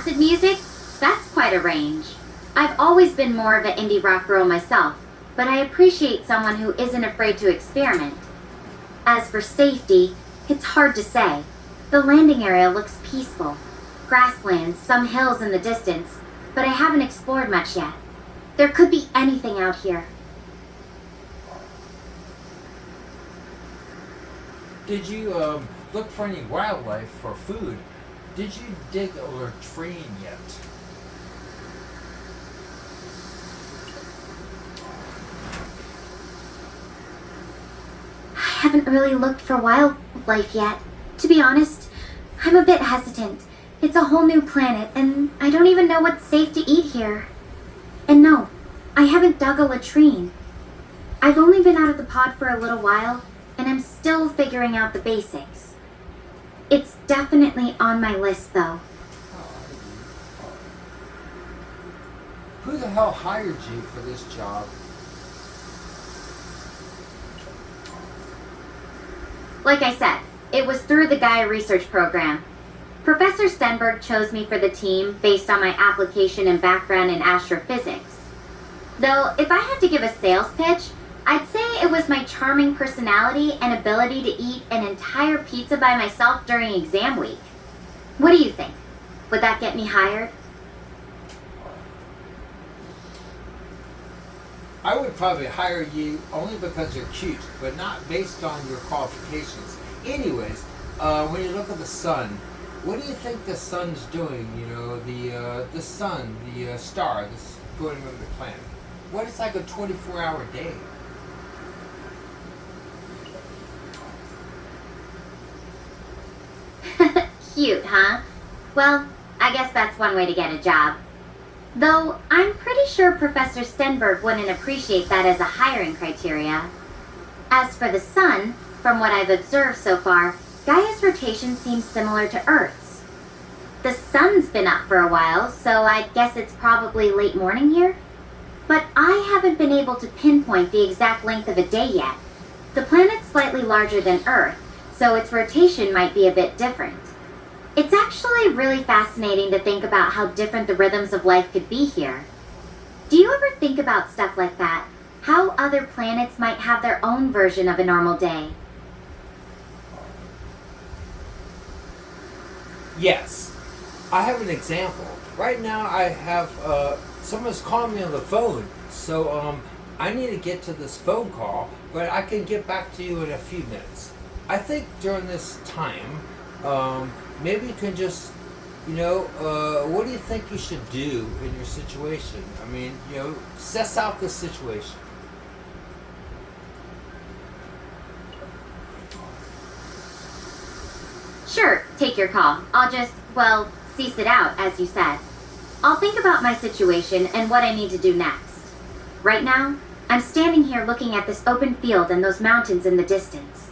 acid music? That's quite a range. I've always been more of an indie rock girl myself, but I appreciate someone who isn't afraid to experiment. As for safety, it's hard to say. The landing area looks peaceful. Grasslands, some hills in the distance, but I haven't explored much yet. There could be anything out here. Did you look for any wildlife or food? Did you dig a latrine yet? I haven't really looked for wildlife yet. To be honest, I'm a bit hesitant. It's a whole new planet, and I don't even know what's safe to eat here. And no, I haven't dug a latrine. I've only been out of the pod for a little while, and I'm still figuring out the basics. It's definitely on my list, though. Who the hell hired you for this job? Like I said, it was through the Gaia research program. Professor Stenberg chose me for the team based on my application and background in astrophysics. Though, if I had to give a sales pitch, I'd say it was my charming personality and ability to eat an entire pizza by myself during exam week. What do you think? Would that get me hired? I would probably hire you only because you're cute, but not based on your qualifications. Anyways, when you look at the sun, what do you think the sun's doing? You know, the sun, the star that's going over the planet. What is like a 24-hour day? Cute, huh? Well, I guess that's one way to get a job. Though, I'm pretty sure Professor Stenberg wouldn't appreciate that as a hiring criteria. As for the sun, from what I've observed so far, Gaia's rotation seems similar to Earth's. The sun's been up for a while, so I guess it's probably late morning here? But I haven't been able to pinpoint the exact length of a day yet. The planet's slightly larger than Earth, so its rotation might be a bit different. It's actually really fascinating to think about how different the rhythms of life could be here. Do you ever think about stuff like that? How other planets might have their own version of a normal day? Yes. I have an example. Right now I have, someone's calling me on the phone, so I need to get to this phone call, but I can get back to you in a few minutes. I think during this time, maybe you can just, what do you think you should do in your situation? I mean, suss out the situation. Sure, take your call. I'll just, cease it out, as you said. I'll think about my situation and what I need to do next. Right now, I'm standing here looking at this open field and those mountains in the distance.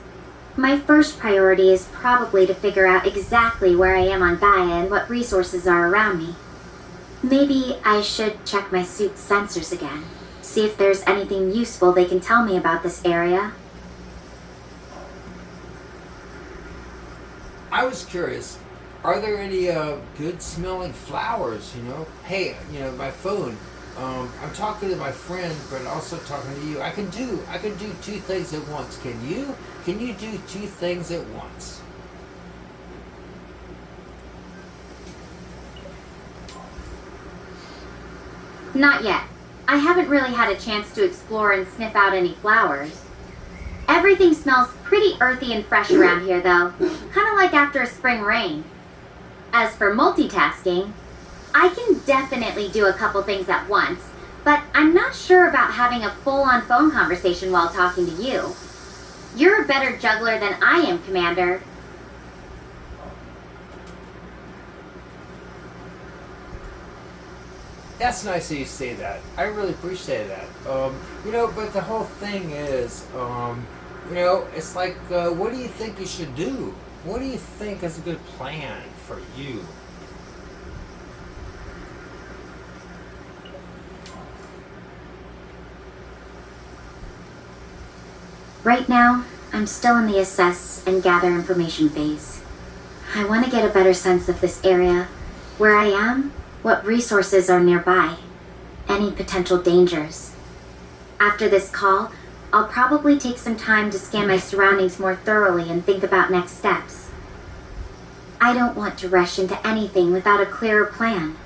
My first priority is probably to figure out exactly where I am on Gaia and what resources are around me. Maybe I should check my suit's sensors again, see if there's anything useful they can tell me about this area. I was curious, are there any good smelling flowers, Hey, my phone, I'm talking to my friend, but also talking to you. I can do two things at once. Can you? Can you do two things at once? Not yet. I haven't really had a chance to explore and sniff out any flowers. Everything smells pretty earthy and fresh around here, though. Kind of like after a spring rain. As for multitasking, I can definitely do a couple things at once, but I'm not sure about having a full-on phone conversation while talking to you. You're a better juggler than I am, Commander. That's nice of you to say that. I really appreciate that. But the whole thing is, it's like, what do you think you should do? What do you think is a good plan for you? Right now, I'm still in the assess and gather information phase. I want to get a better sense of this area, where I am, what resources are nearby, any potential dangers. After this call, I'll probably take some time to scan my surroundings more thoroughly and think about next steps. I don't want to rush into anything without a clearer plan.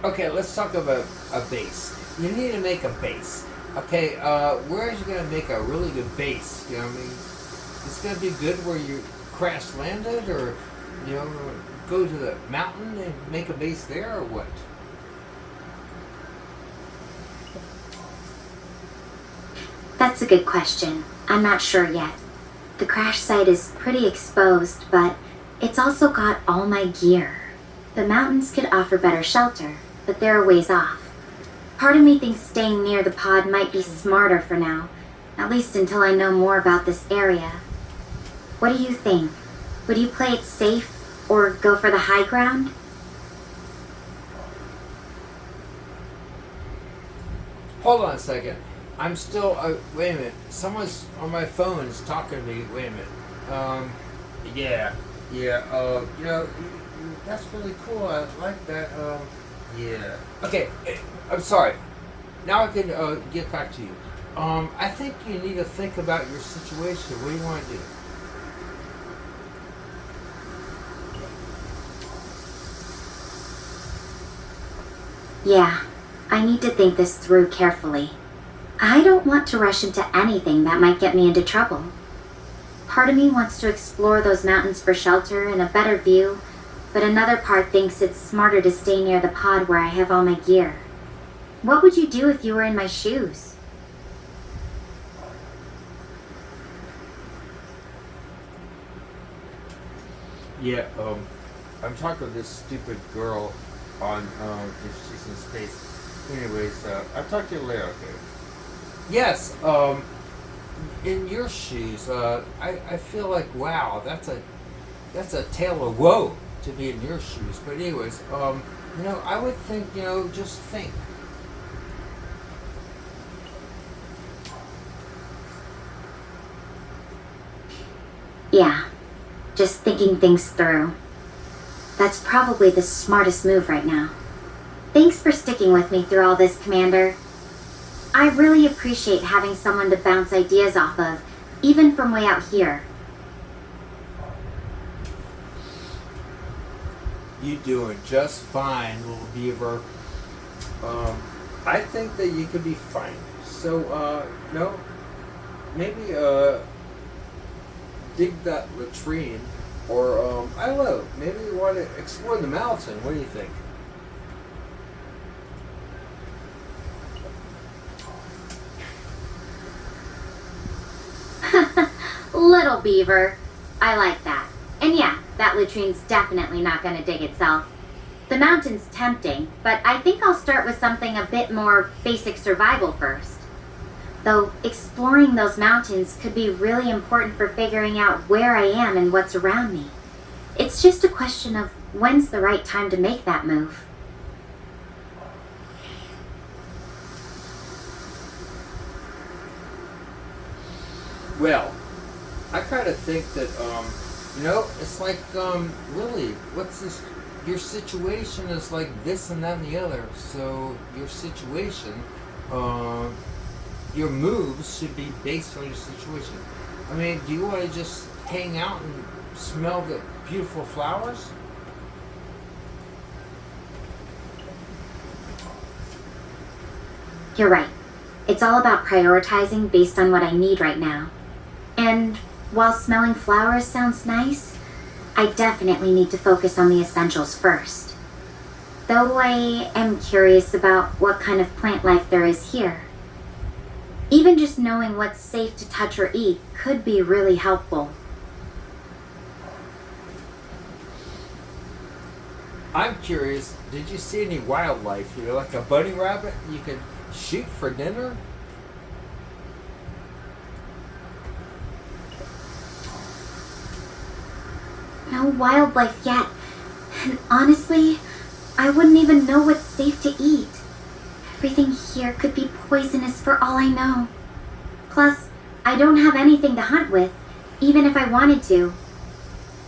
Okay, let's talk about a base. You need to make a base. Okay, where is you gonna make a really good base? You know what I mean? It's gonna be good where you crash landed, or go to the mountain and make a base there, or what? That's a good question. I'm not sure yet. The crash site is pretty exposed, but it's also got all my gear. The mountains could offer better shelter, but they're a ways off. Part of me thinks staying near the pod might be smarter for now, at least until I know more about this area. What do you think? Would you play it safe or go for the high ground? Hold on a second. I'm still. Wait a minute. Someone's on my phone is talking to me. Wait a minute. Yeah. That's really cool. I like that. Yeah. Okay. I'm sorry. Now I can get back to you. I think you need to think about your situation. What do you want to do? Yeah, I need to think this through carefully. I don't want to rush into anything that might get me into trouble. Part of me wants to explore those mountains for shelter and a better view, but another part thinks it's smarter to stay near the pod where I have all my gear. What would you do if you were in my shoes? Yeah, I'm talking to this stupid girl on, if she's in space. Anyways, I'll talk to you later, okay? Yes, in your shoes, I feel like, wow, that's a tale of woe to be in your shoes. But anyways, I would think, just think. Yeah, just thinking things through. That's probably the smartest move right now. Thanks for sticking with me through all this, Commander. I really appreciate having someone to bounce ideas off of, even from way out here. You doing just fine, little beaver. I think that you could be fine. So, maybe, dig that latrine, or, I don't know, maybe you want to explore the mountain. What do you think? Little beaver. I like that. And yeah, that latrine's definitely not going to dig itself. The mountain's tempting, but I think I'll start with something a bit more basic survival first. Though exploring those mountains could be really important for figuring out where I am and what's around me. It's just a question of when's the right time to make that move. Well, I kind of think that, it's like, really, what's this? Your situation is like this and that and the other. So your situation, your moves should be based on your situation. I mean, do you want to just hang out and smell the beautiful flowers? You're right. It's all about prioritizing based on what I need right now. And while smelling flowers sounds nice, I definitely need to focus on the essentials first. Though I am curious about what kind of plant life there is here. Even just knowing what's safe to touch or eat could be really helpful. I'm curious, did you see any wildlife? Like a bunny rabbit you could shoot for dinner? No wildlife yet. And honestly, I wouldn't even know what's safe to eat. Everything here could be poisonous for all I know. Plus, I don't have anything to hunt with, even if I wanted to.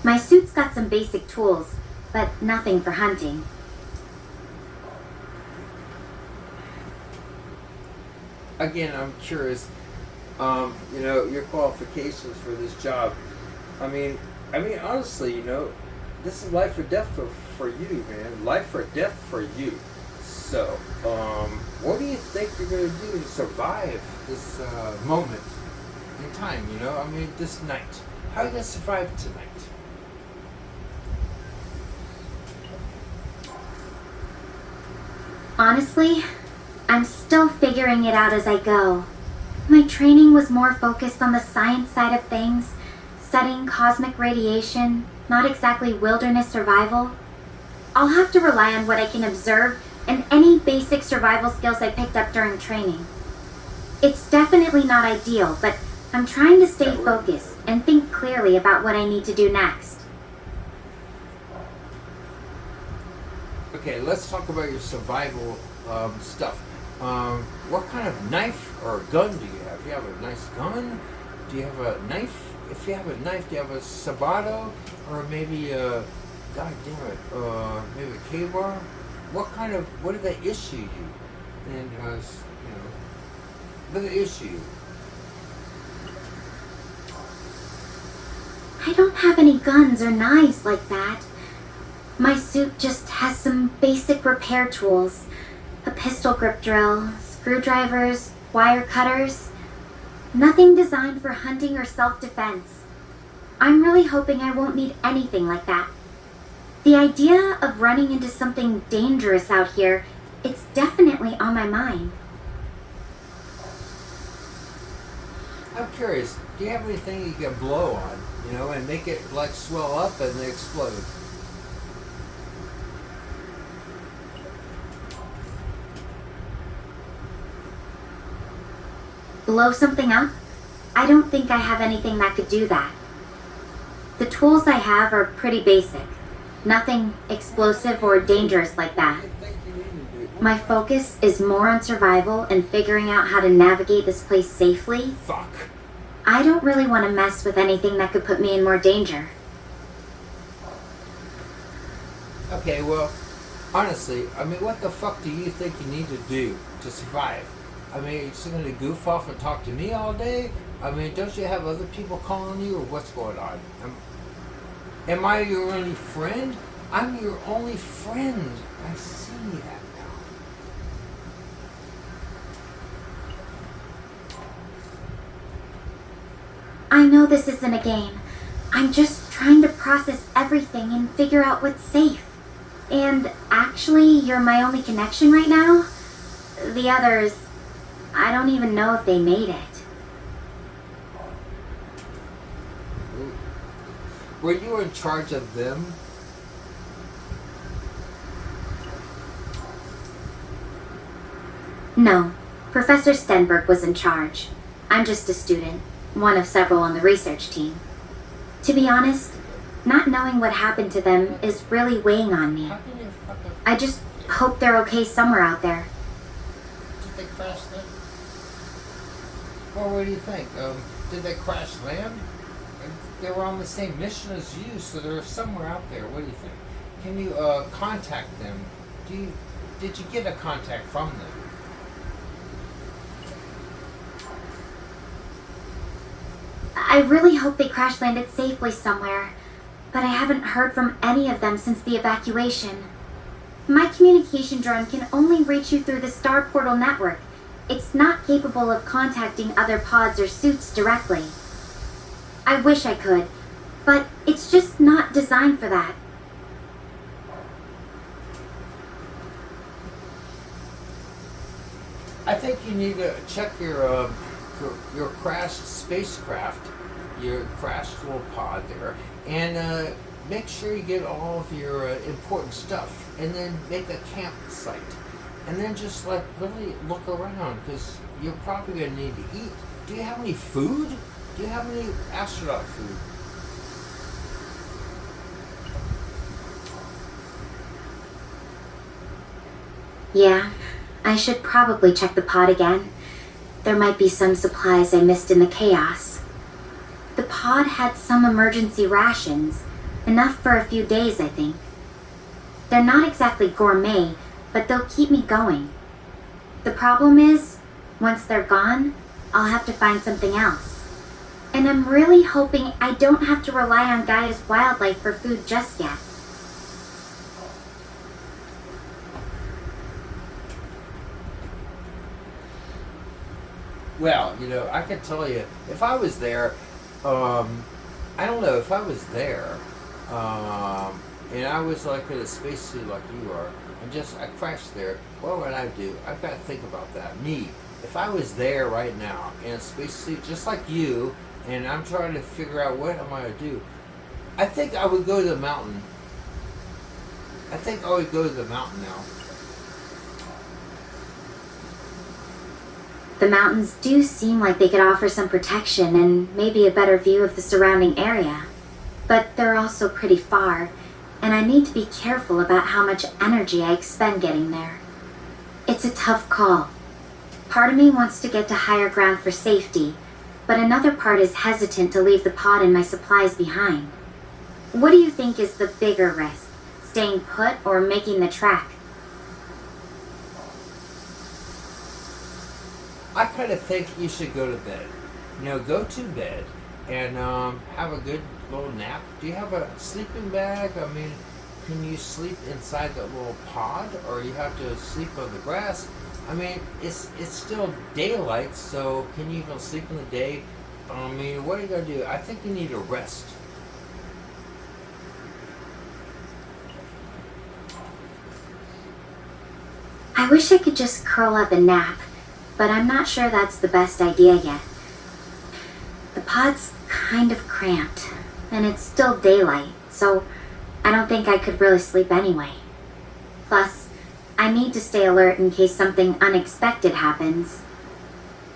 My suit's got some basic tools, but nothing for hunting. Again, I'm curious. Your qualifications for this job. Honestly, this is life or death for you, man. Life or death for you. So, what do you think you're gonna do to survive this moment in time? This night. How are you gonna survive tonight? Honestly, I'm still figuring it out as I go. My training was more focused on the science side of things, studying cosmic radiation, not exactly wilderness survival. I'll have to rely on what I can observe and any basic survival skills I picked up during training. It's definitely not ideal, but I'm trying to stay focused and think clearly about what I need to do next. Okay, let's talk about your survival stuff. What kind of knife or gun do you have? Do you have a nice gun? Do you have a knife? If you have a knife, do you have a Sabato? Or maybe a, god damn it, maybe a K-bar? What did they issue you? And, what did they issue you? I don't have any guns or knives like that. My suit just has some basic repair tools. A pistol grip drill, screwdrivers, wire cutters. Nothing designed for hunting or self-defense. I'm really hoping I won't need anything like that. The idea of running into something dangerous out here, it's definitely on my mind. I'm curious, do you have anything you can blow on, and make it like swell up and then explode? Blow something up? I don't think I have anything that could do that. The tools I have are pretty basic. Nothing explosive or dangerous like that. My focus is more on survival and figuring out how to navigate this place safely. Fuck. I don't really want to mess with anything that could put me in more danger. Okay, well, honestly, what the fuck do you think you need to do to survive? You're just gonna goof off and talk to me all day? Don't you have other people calling you, or what's going on? Am I your only friend? I'm your only friend. I see that now. I know this isn't a game. I'm just trying to process everything and figure out what's safe. And actually, you're my only connection right now. The others, I don't even know if they made it. Were you in charge of them? No, Professor Stenberg was in charge. I'm just a student, one of several on the research team. To be honest, not knowing what happened to them is really weighing on me. I just hope they're okay somewhere out there. Did they crash land? Well, what do you think? Did they crash land? They were on the same mission as you, so they're somewhere out there. What do you think? Can you contact them? Did you get a contact from them? I really hope they crash landed safely somewhere, but I haven't heard from any of them since the evacuation. My communication drone can only reach you through the Star Portal network. It's not capable of contacting other pods or suits directly. I wish I could, but it's just not designed for that. I think you need to check your crashed spacecraft, your crashed little pod there, and make sure you get all of your important stuff, and then make a campsite, and then just really look around, because you're probably gonna need to eat. Do you have any food? Do you have any astronaut food? Yeah, I should probably check the pod again. There might be some supplies I missed in the chaos. The pod had some emergency rations, Enough for a few days, I think. They're not exactly gourmet, but they'll keep me going. The problem is, once they're gone, I'll have to find something else. And I'm really hoping I don't have to rely on Gaia's wildlife for food just yet. Well, I can tell you, if I was there, I don't know, if I was there, and I was like in a spacesuit like you are, and I crashed there, what would I do? I've got to think about that. Me, if I was there right now in a spacesuit just like you, and I'm trying to figure out what am I going to do, I think I would go to the mountain. I think I would go to the mountain now. The mountains do seem like they could offer some protection and maybe a better view of the surrounding area. But they're also pretty far, and I need to be careful about how much energy I expend getting there. It's a tough call. Part of me wants to get to higher ground for safety, but another part is hesitant to leave the pod and my supplies behind. What do you think is the bigger risk, staying put or making the trek? I kind of think you should go to bed. Go to bed and have a good little nap. Do you have a sleeping bag? I mean, can you sleep inside that little pod, or you have to sleep on the grass? I mean, it's still daylight, so can you even sleep in the day? I mean, what are you going to do? I think you need a rest. I wish I could just curl up and nap, but I'm not sure that's the best idea yet. The pod's kind of cramped, and it's still daylight, so I don't think I could really sleep anyway. Plus, I need to stay alert in case something unexpected happens.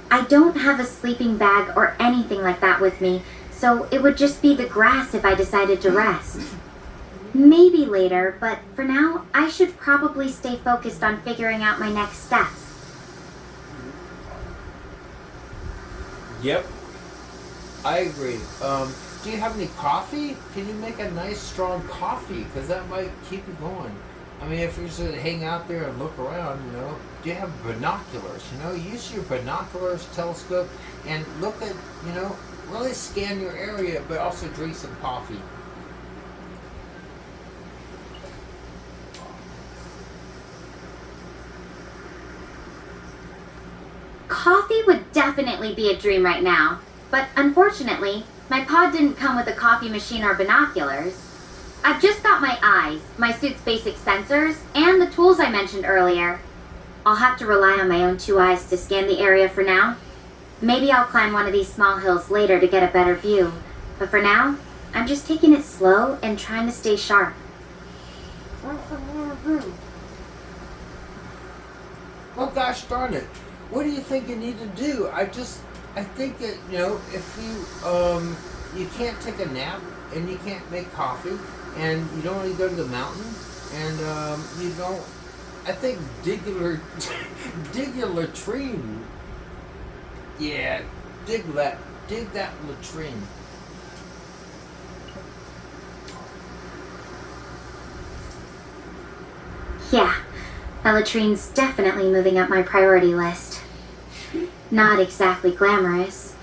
I don't have a sleeping bag or anything like that with me, so it would just be the grass if I decided to rest. Maybe later, but for now, I should probably stay focused on figuring out my next steps. Yep, I agree. Do you have any coffee? Can you make a nice strong coffee? Because that might keep you going. I mean, if you're just going to hang out there and look around, do you have binoculars? Use your binoculars, telescope, and look at, really scan your area, but also drink some coffee. Coffee would definitely be a dream right now, but unfortunately, my pod didn't come with a coffee machine or binoculars. I've just got my eyes, my suit's basic sensors, and the tools I mentioned earlier. I'll have to rely on my own 2 eyes to scan the area for now. Maybe I'll climb one of these small hills later to get a better view, but for now, I'm just taking it slow and trying to stay sharp. Oh gosh darn it. What do you think you need to do? I think that, if you can't take a nap and you can't make coffee and you don't want to go to the mountain and you don't, I think dig a latrine. Yeah, dig that latrine. Yeah, a latrine's definitely moving up my priority list. Not exactly glamorous,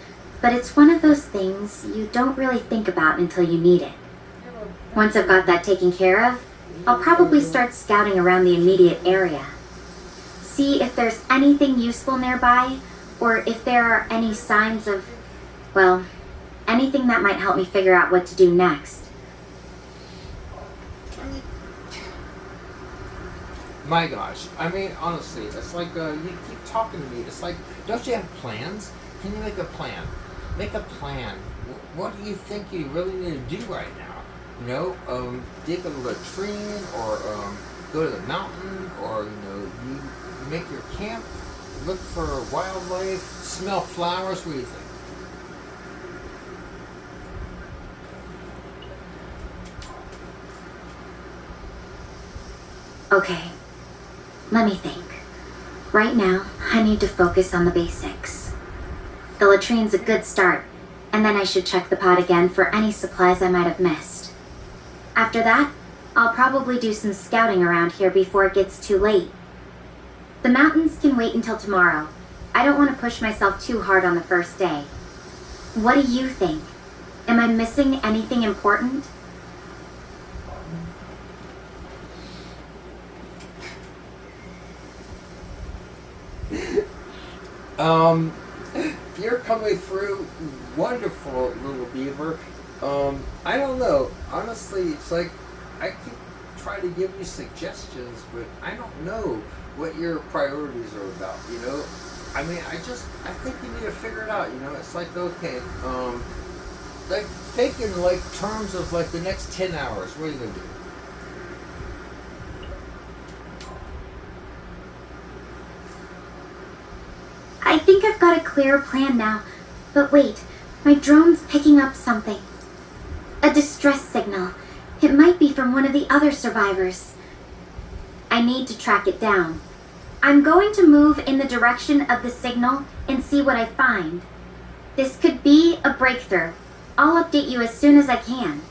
but it's one of those things you don't really think about until you need it. Once I've got that taken care of, I'll probably start scouting around the immediate area. See if there's anything useful nearby, or if there are any signs of, well, anything that might help me figure out what to do next. My gosh, I mean, honestly, it's like you keep talking to me. It's like, don't you have plans? Can you make a plan? Make a plan. What do you think you really need to do right now? Dig a latrine, or go to the mountain, or you make your camp, look for wildlife, smell flowers. What do you think? Okay, let me think. Right now, I need to focus on the basics. The latrine's a good start, and then I should check the pod again for any supplies I might have missed. After that, I'll probably do some scouting around here before it gets too late. The mountains can wait until tomorrow. I don't want to push myself too hard on the first day. What do you think? Am I missing anything important? You're coming through wonderful, little beaver. I don't know. Honestly, it's like I keep trying to give you suggestions, but I don't know what your priorities are about, you know? I mean, I think you need to figure it out, you know? It's like, okay, like, think in, like, terms of, like, the next 10 hours. What are you going to do? I think I've got a clearer plan now. But wait, my drone's picking up something. A distress signal. It might be from one of the other survivors. I need to track it down. I'm going to move in the direction of the signal and see what I find. This could be a breakthrough. I'll update you as soon as I can.